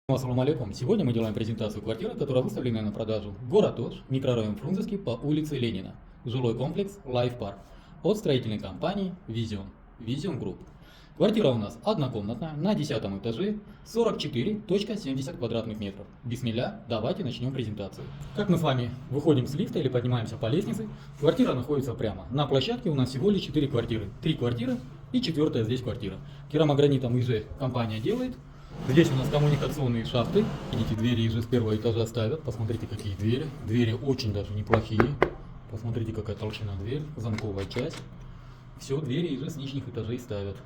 Ассаламу алейкум. Сегодня мы делаем презентацию квартиры, которая выставлена на продажу. Город Ош, микрорайон Фрунзенский по улице Ленина. Жилой комплекс Life Park. От строительной компании Vision Group. Квартира у нас однокомнатная на 10 этаже, 44,70 квадратных метров. Бисмилля, давайте начнем презентацию. Как мы с вами выходим с лифта или поднимаемся по лестнице, квартира находится прямо. На площадке у нас всего лишь 4 квартиры. 3 квартиры и 4-я здесь квартира. Керамогранитом ИЖ компания делает. Здесь у нас коммуникационные шахты. Видите, двери уже с первого этажа ставят. Посмотрите, какие двери. Двери очень даже неплохие. Посмотрите, какая толщина дверь, замковая часть. Все, двери уже с нижних этажей ставят.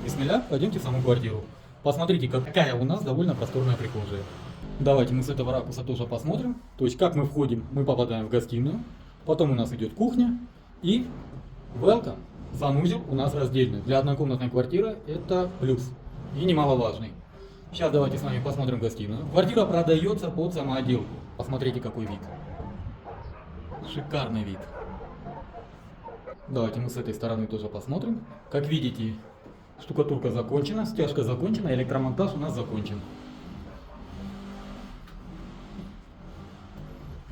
Бисмилля, пойдемте в саму квартиру. Посмотрите, какая у нас довольно просторная прихожая. Давайте мы с этого ракурса тоже посмотрим. То есть, как мы входим, мы попадаем в гостиную. Потом у нас идет кухня и welcome. Санузел у нас раздельный. Для однокомнатной квартиры это плюс. И немаловажный. Сейчас давайте с вами посмотрим гостиную. Квартира продается под самоотделку. Посмотрите, какой вид. Шикарный вид. Давайте мы с этой стороны тоже посмотрим. Как видите, штукатурка закончена, стяжка закончена, электромонтаж у нас закончен.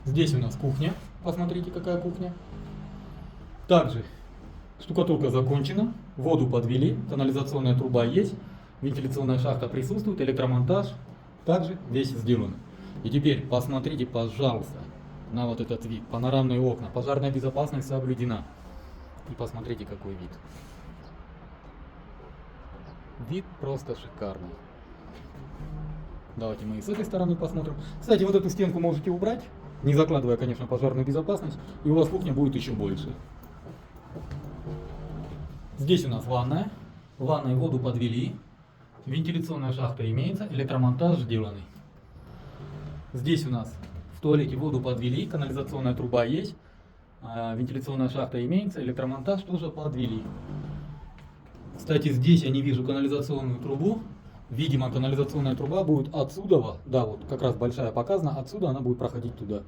Здесь у нас кухня. Посмотрите, какая кухня. Также штукатурка закончена, воду подвели, канализационная труба есть. Вентиляционная шахта присутствует, электромонтаж также весь сделан. И теперь посмотрите, пожалуйста, на вот этот вид. Панорамные окна, пожарная безопасность соблюдена. И посмотрите, какой вид. Вид просто шикарный. Давайте мы и с этой стороны посмотрим. Кстати, вот эту стенку можете убрать, не закладывая, конечно, пожарную безопасность, и у вас кухня будет еще больше. Здесь у нас ванная. В ванной воду подвели. Вентиляционная шахта имеется, электромонтаж сделанный. Здесь у нас в туалете воду подвели, канализационная труба есть, вентиляционная шахта имеется, электромонтаж тоже подвели. Кстати, здесь я не вижу канализационную трубу. Видимо, канализационная труба будет отсюда, да, вот как раз большая показана, отсюда она будет проходить туда.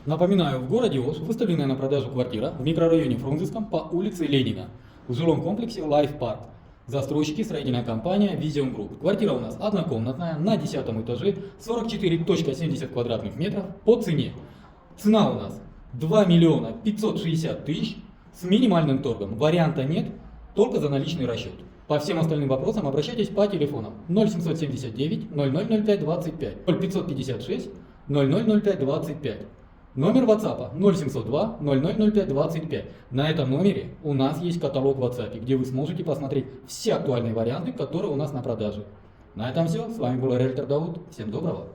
Напоминаю, в городе Ош выставленная на продажу квартира в микрорайоне Фрунзенском по улице Ленина в жилом комплексе Life Park. Застройщики, строительная компания Vision Group. Квартира у нас однокомнатная на 10 этаже, 44,70 квадратных метров по цене. Цена у нас 2 миллиона 560 тысяч с минимальным торгом. Варианта нет, только за наличный расчет. По всем остальным вопросам обращайтесь по телефонам 0779 0005 25 0556 0005 25. Номер WhatsApp 0702 0005 25. На этом номере у нас есть каталог в WhatsApp, где вы сможете посмотреть все актуальные варианты, которые у нас на продаже. На этом все. С вами был риэлтор Дауд. Всем доброго.